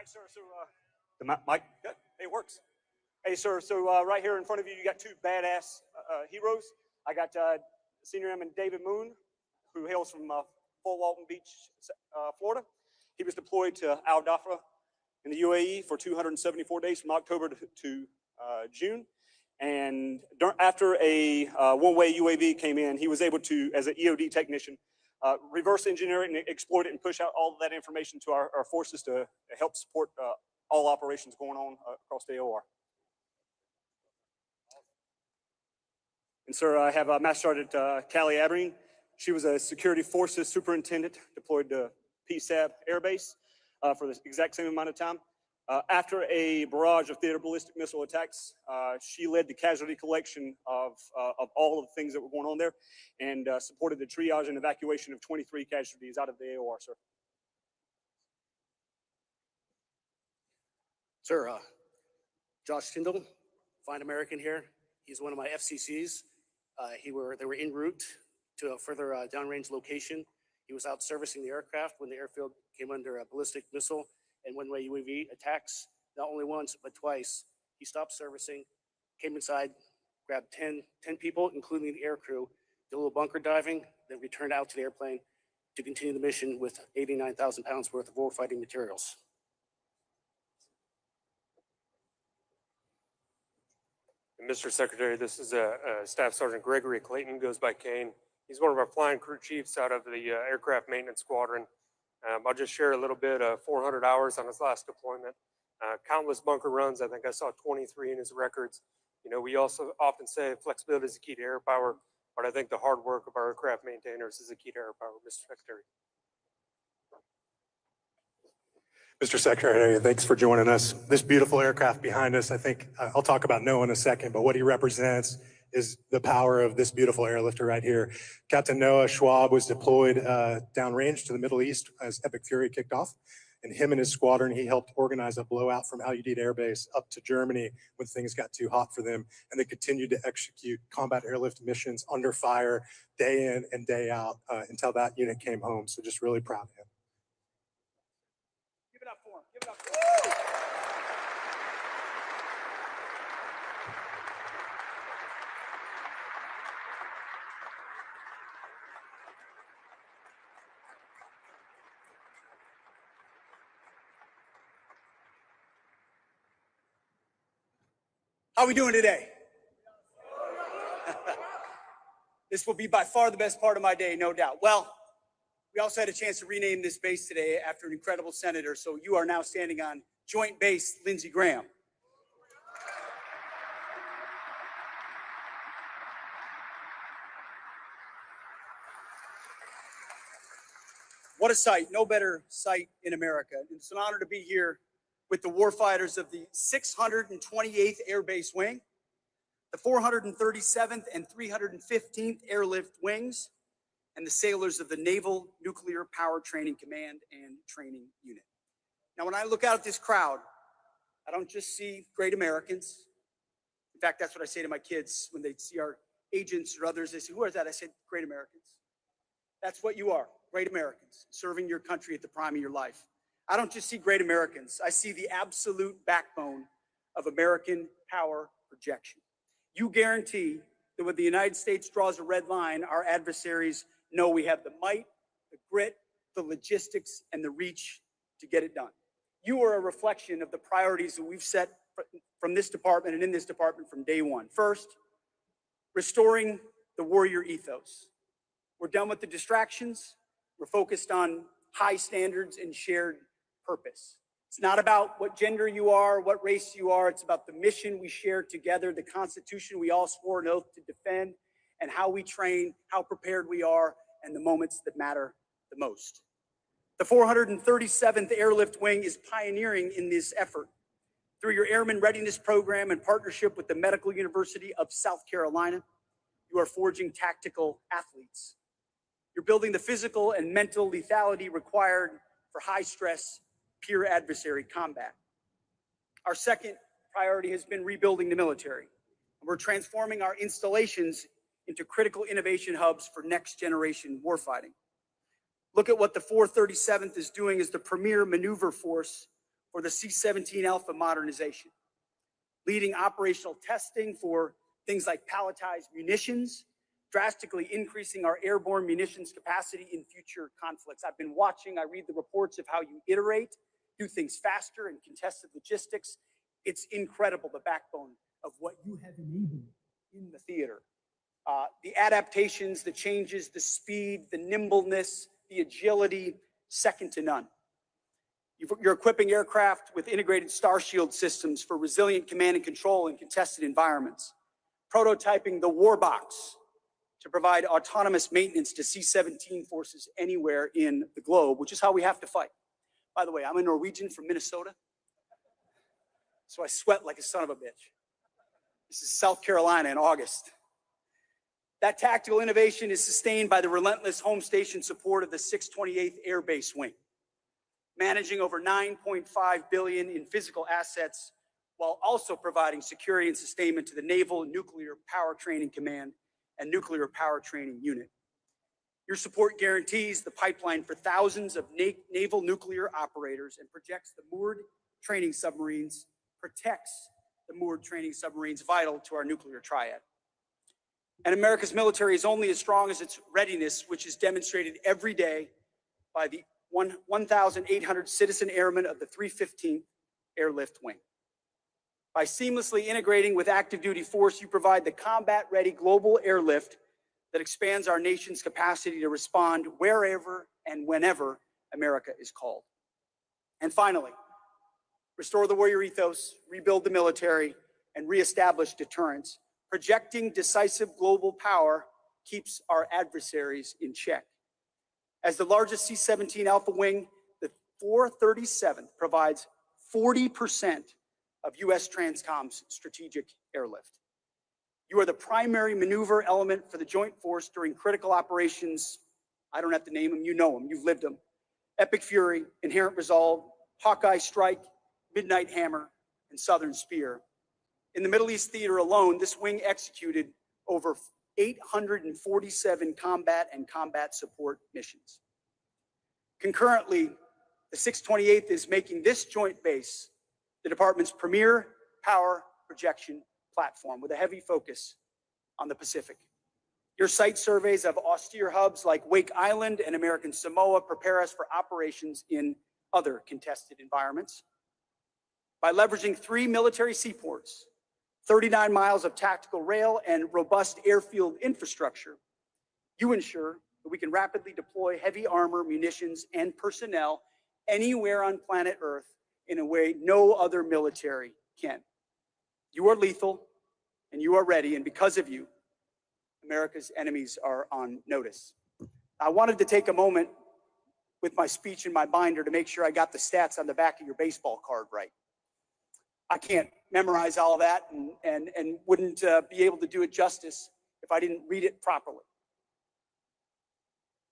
right, sir. So the mic, good. Hey, it works. Hey, sir. So right here in front of you, you got two badass heroes. I got Senior Airman David Moon, who hails from Fort Walton Beach, Florida. He was deployed to Al Dhafra in the UAE for 274 days from October to June. And after a one-way UAV came in, he was able to, as an EOD technician, reverse engineer it and exploit it and push out all of that information to our forces to help support all operations going on across the AOR. And sir, I have Master Sergeant Callie Aberdeen. She was a security forces superintendent deployed to PSAB Air Base for the exact same amount of time. After a barrage of theater ballistic missile attacks, she led the casualty collection of all of the things that were going on there and supported the triage and evacuation of 23 casualties out of the AOR, sir. Sir, Josh Tyndall, fine American here. He's one of my FCCs. They were en route to a further downrange location. He was out servicing the aircraft when the airfield came under a ballistic missile and one-way UAV attacks, not only once, but twice. He stopped servicing, came inside, grabbed 10 people, including the air crew, did a little bunker diving, then returned out to the airplane to continue the mission with 89,000 pounds worth of warfighting materials. Mr. Secretary, this is Staff Sergeant Gregory Clayton, goes by Kane. He's one of our flying crew chiefs out of the Aircraft Maintenance Squadron. I'll just share a little bit of 400 hours on his last deployment. Countless bunker runs. I think I saw 23 in his records. You know, we also often say flexibility is the key to air power, but I think the hard work of our aircraft maintainers is the key to air power, Mr. Secretary. Mr. Secretary, thanks for joining us. This beautiful aircraft behind us, I think I'll talk about Noah in a second, but what he represents is the power of this beautiful airlifter right here. Captain Noah Schwab was deployed downrange to the Middle East as Epic Fury kicked off. And him and his squadron, he helped organize a blowout from Al Udeid Air Base up to Germany when things got too hot for them. And they continued to execute combat airlift missions under fire day in and day out until that unit came home. So just really proud of him. Give it up for him. Give it up for him. How are we doing today? This will be by far the best part of my day, no doubt. Well, we also had a chance to rename this base today after an incredible senator, so you are now standing on Joint Base Lindsey Graham. What a sight, no better sight in America. It's an honor to be here with the warfighters of the 628th Air Base Wing, the 437th and 315th Airlift Wings, and the sailors of the Naval Nuclear Power Training Command and Training Unit. Now, when I look out at this crowd, I don't just see great Americans. In fact, that's what I say to my kids when they see our agents or others. They say, who is that? I said, great Americans. That's what you are, great Americans, serving your country at the prime of your life. I don't just see great Americans. I see the absolute backbone of American power projection. You guarantee that when the United States draws a red line, our adversaries know we have the might, the grit, the logistics, and the reach to get it done. You are a reflection of the priorities that we've set from this department and in this department from day one. First, restoring the warrior ethos. We're done with the distractions. We're focused on high standards and shared purpose. It's not about what gender you are, what race you are. It's about the mission we share together, the Constitution we all swore an oath to defend, and how we train, how prepared we are, and the moments that matter the most. The 437th Airlift Wing is pioneering in this effort. Through your Airman Readiness Program in partnership with the Medical University of South Carolina, you are forging tactical athletes. You're building the physical and mental lethality required for high-stress peer adversary combat. Our second priority has been rebuilding the military. We're transforming our installations into critical innovation hubs for next-generation warfighting. Look at what the 437th is doing as the premier maneuver force or the C-17 Alpha modernization, leading operational testing for things like palletized munitions, drastically increasing our airborne munitions capacity in future conflicts. I've been watching, I read the reports of how you iterate, do things faster in contested logistics. It's incredible, the backbone of what you have enabled in the theater. The adaptations, the changes, the speed, the nimbleness, the agility, second to none. You're equipping aircraft with integrated star shield systems for resilient command and control in contested environments. Prototyping the war box to provide autonomous maintenance to C-17 forces anywhere in the globe, which is how we have to fight. By the way, I'm a Norwegian from Minnesota, so I sweat like a son of a bitch. This is South Carolina in August. That tactical innovation is sustained by the relentless home station support of the 628th Air Base Wing, managing over $9.5 billion in physical assets, while also providing security and sustainment to the Naval Nuclear Power Training Command and Nuclear Power Training Unit. Your support guarantees the pipeline for thousands of naval nuclear operators and protects the moored training submarines vital to our nuclear triad. And America's military is only as strong as its readiness, which is demonstrated every day by the 1,800 citizen airmen of the 315th Airlift Wing. By seamlessly integrating with active duty force, you provide the combat-ready global airlift that expands our nation's capacity to respond wherever and whenever America is called. And finally, restore the warrior ethos, rebuild the military, and reestablish deterrence. Projecting decisive global power keeps our adversaries in check. As the largest C-17 Alpha Wing, the 437th provides 40% of U.S. Transcom's strategic airlift. You are the primary maneuver element for the Joint Force during critical operations. I don't have to name them, you know them, you've lived them. Epic Fury, Inherent Resolve, Hawkeye Strike, Midnight Hammer, and Southern Spear. In the Middle East theater alone, this wing executed over 847 combat and combat support missions. Concurrently, the 628th is making this joint base the department's premier power projection platform with a heavy focus on the Pacific. Your site surveys of austere hubs like Wake Island and American Samoa prepare us for operations in other contested environments. By leveraging 3 military seaports, 39 miles of tactical rail, and robust airfield infrastructure, you ensure that we can rapidly deploy heavy armor, munitions, and personnel anywhere on planet Earth in a way no other military can. You are lethal, and you are ready, and because of you, America's enemies are on notice. I wanted to take a moment with my speech and my binder to make sure I got the stats on the back of your baseball card right. I can't memorize all that and wouldn't be able to do it justice if I didn't read it properly.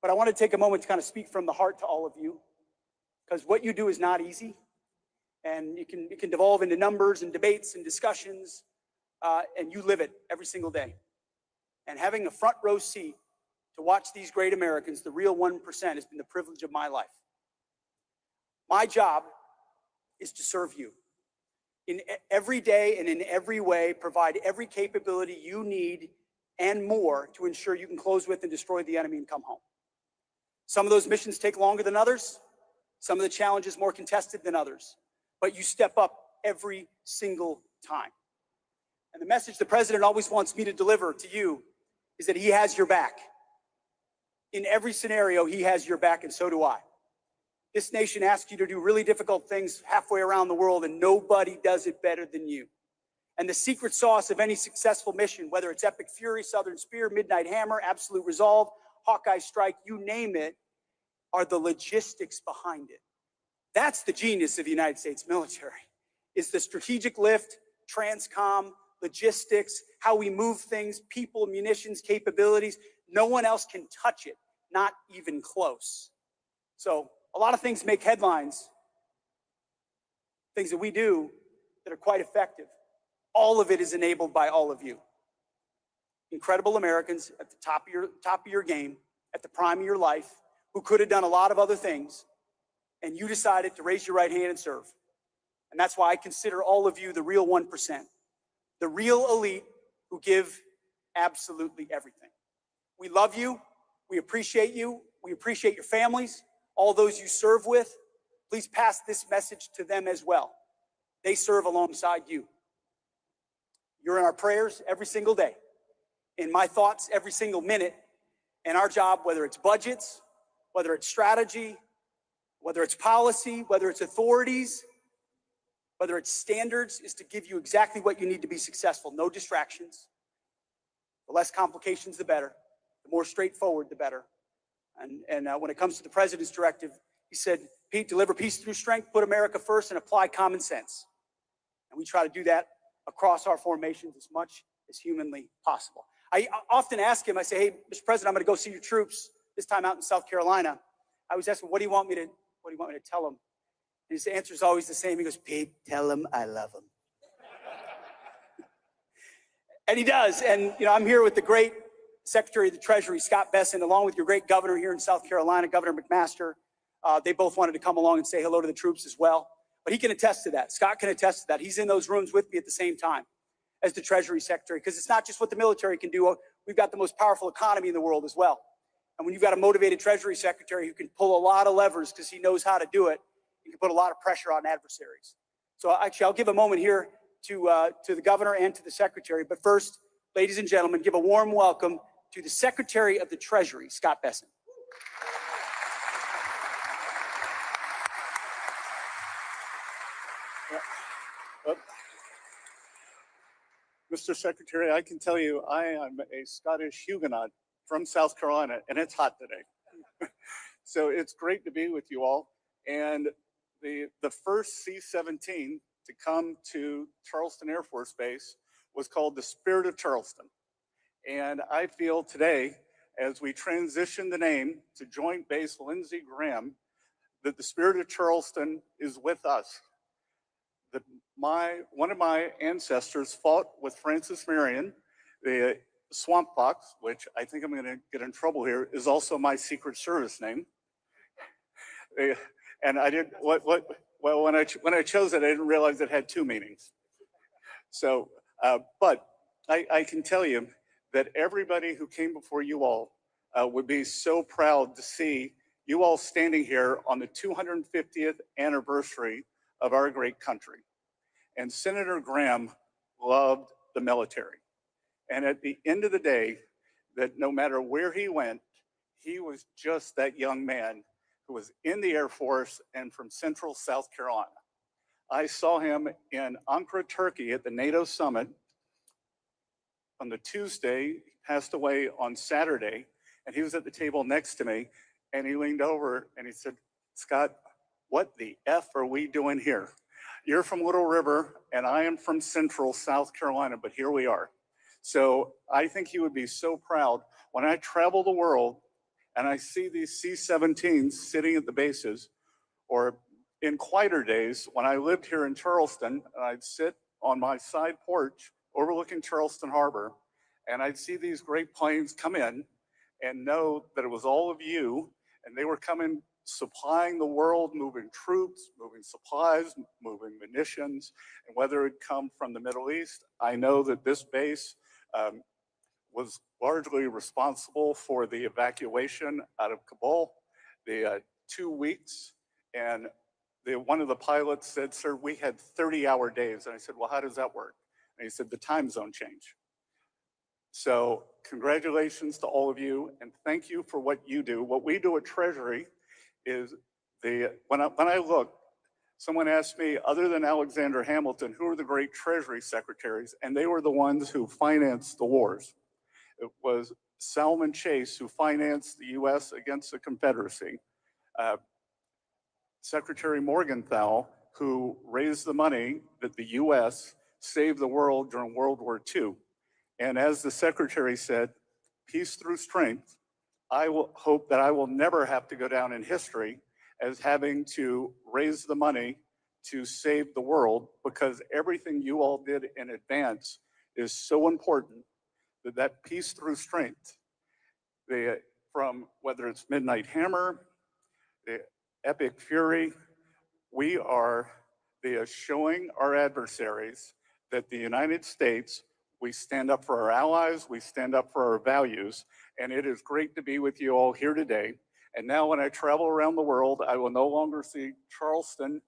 But I want to take a moment to kind of speak from the heart to all of you, because what you do is not easy, and it can devolve into numbers and debates and discussions, and you live it every single day. And having a front row seat to watch these great Americans, the real 1%, has been the privilege of my life. My job is to serve you. In every day and in every way, provide every capability you need and more to ensure you can close with and destroy the enemy and come home. Some of those missions take longer than others. Some of the challenges more contested than others. But you step up every single time. And the message the president always wants me to deliver to you is that he has your back. In every scenario, he has your back, and so do I. This nation asks you to do really difficult things halfway around the world, and nobody does it better than you. And the secret sauce of any successful mission, whether it's Epic Fury, Southern Spear, Midnight Hammer, Absolute Resolve, Hawkeye Strike, you name it, are the logistics behind it. That's the genius of the United States military, is the strategic lift, transcom, logistics, how we move things, people, munitions, capabilities. No one else can touch it, not even close. So a lot of things make headlines, things that we do that are quite effective. All of it is enabled by all of you. Incredible Americans at the top of your game, at the prime of your life, who could have done a lot of other things, and you decided to raise your right hand and serve. And that's why I consider all of you the real 1%, the real elite who give absolutely everything. We love you. We appreciate you. We appreciate your families, all those you serve with. Please pass this message to them as well. They serve alongside you. You're in our prayers every single day, in my thoughts every single minute, and our job, whether it's budgets, whether it's strategy, whether it's policy, whether it's authorities, whether it's standards, is to give you exactly what you need to be successful. No distractions. The less complications, the better. The more straightforward, the better. And when it comes to the president's directive, he said, Pete, deliver peace through strength, put America first, and apply common sense. And we try to do that across our formations as much as humanly possible. I often ask him, I say, hey, Mr. President, I'm going to go see your troops this time out in South Carolina. I always ask him, what do you want me to tell them? And his answer is always the same. He goes, Pete, tell them I love them. And he does. And, I'm here with the great Secretary of the Treasury, Scott Bessent, along with your great governor here in South Carolina, Governor McMaster. They both wanted to come along and say hello to the troops as well. But he can attest to that. Scott can attest to that. He's in those rooms with me at the same time as the Treasury Secretary, because it's not just what the military can do. We've got the most powerful economy in the world as well. And when you've got a motivated Treasury Secretary who can pull a lot of levers because he knows how to do it, you can put a lot of pressure on adversaries. So actually, I'll give a moment here to the governor and to the secretary. But first, ladies and gentlemen, give a warm welcome to the Secretary of the Treasury, Scott Bessent. Mr. Secretary, I can tell you I am a Scottish Huguenot from South Carolina, and it's hot today. So it's great to be with you all. And the first C-17 to come to Charleston Air Force Base was called the Spirit of Charleston. And I feel today, as we transition the name to Joint Base Lindsey Graham, that the Spirit of Charleston is with us. One of my ancestors fought with Francis Marion, the Swamp Fox, which I think I'm going to get in trouble here, is also my Secret Service name. And I did well when I chose it, I didn't realize it had two meanings. So, but I can tell you that everybody who came before you all would be so proud to see you all standing here on the 250th anniversary of our great country. And Senator Graham loved the military. And at the end of the day, that no matter where he went, he was just that young man who was in the Air Force and from Central South Carolina. I saw him in Ankara, Turkey at the NATO summit on the Tuesday. He passed away on Saturday, and he was at the table next to me, and he leaned over and he said, Scott, what the F are we doing here? You're from Little River, and I am from Central South Carolina, but here we are. So I think he would be so proud. When I travel the world and I see these C-17s sitting at the bases, or in quieter days, when I lived here in Charleston, I'd sit on my side porch overlooking Charleston Harbor, and I'd see these great planes come in and know that it was all of you, and they were coming supplying the world, moving troops, moving supplies, moving munitions, and whether it come from the Middle East. I know that this base was largely responsible for the evacuation out of Kabul, the 2 weeks, and one of the pilots said, sir, we had 30-hour days. And I said, well, how does that work? And he said, the time zone change. So congratulations to all of you, and thank you for what you do. What we do at Treasury is when I look, someone asked me, other than Alexander Hamilton, who are the great Treasury secretaries? And they were the ones who financed the wars. It was Salmon Chase who financed the US against the Confederacy. Secretary Morgenthau, who raised the money that the US saved the world during World War II. And as the secretary said, peace through strength. I will hope that I will never have to go down in history as having to raise the money to save the world, because everything you all did in advance is so important that peace through strength, from whether it's Midnight Hammer, the Epic Fury, we are via showing our adversaries that the United States, we stand up for our allies, we stand up for our values, and it is great to be with you all here today. And now when I travel around the world, I will no longer see Charleston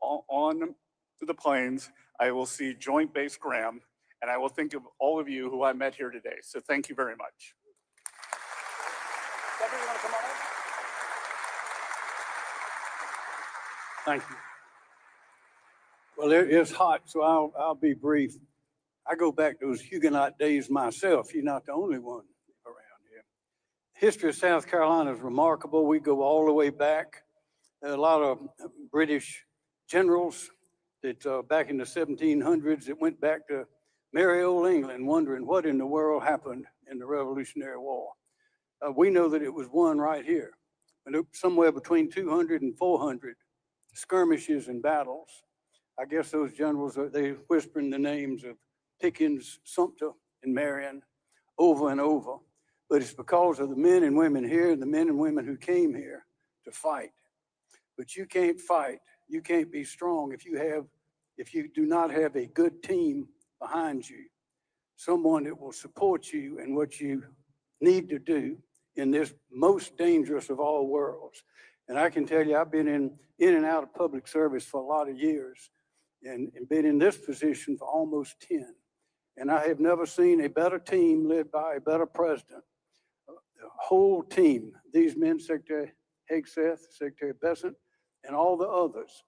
on the planes. I will see Joint Base Graham, and I will think of all of you who I met here today. So thank you very much. Governor, you want to come on up? Thank you. Well, it's hot, so I'll be brief. I go back to those Huguenot days myself. You're not the only one around here. History of South Carolina is remarkable. We go all the way back. There are a lot of British generals that back in the 1700s that went back to merry old England wondering what in the world happened in the Revolutionary War. We know that it was won right here, somewhere between 200 and 400 skirmishes and battles. I guess those generals, they whispering the names of Pickens, Sumter, and Marion over and over. But it's because of the men and women here and the men and women who came here to fight. But you can't fight, you can't be strong if you do not have a good team behind you, someone that will support you in what you need to do in this most dangerous of all worlds. And I can tell you, I've been in and out of public service for a lot of years and been in this position for almost 10. And I have never seen a better team led by a better president. The whole team, these men, Secretary Hegseth, Secretary Besant, and all the others,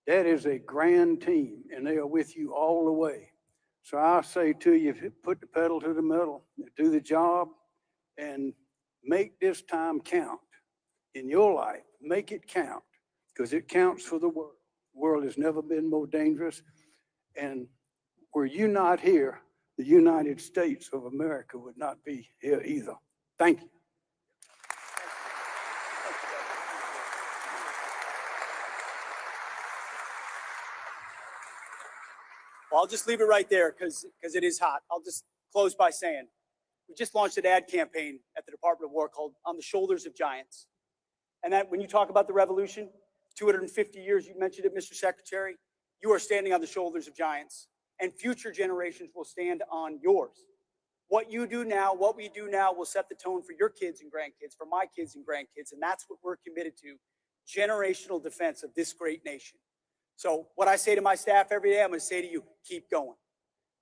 that is a grand team, and they are with you all the way. So I say to you, put the pedal to the metal, do the job, and make this time count in your life. Make it count, because it counts for the world. The world has never been more dangerous. And were you not here, the United States of America would not be here either. Thank you. Well, I'll just leave it right there because it is hot. I'll just close by saying, we just launched an ad campaign at the Department of War called On the Shoulders of Giants. And that when you talk about the revolution, 250 years, you mentioned it, Mr. Secretary, you are standing on the shoulders of giants, and future generations will stand on yours. What you do now, what we do now will set the tone for your kids and grandkids, for my kids and grandkids, and that's what we're committed to, generational defense of this great nation. So what I say to my staff every day, I'm going to say to you, keep going.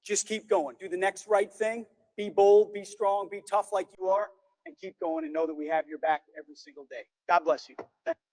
Just keep going. Do the next right thing. Be bold, be strong, be tough like you are, and keep going and know that we have your back every single day. God bless you. Thank you.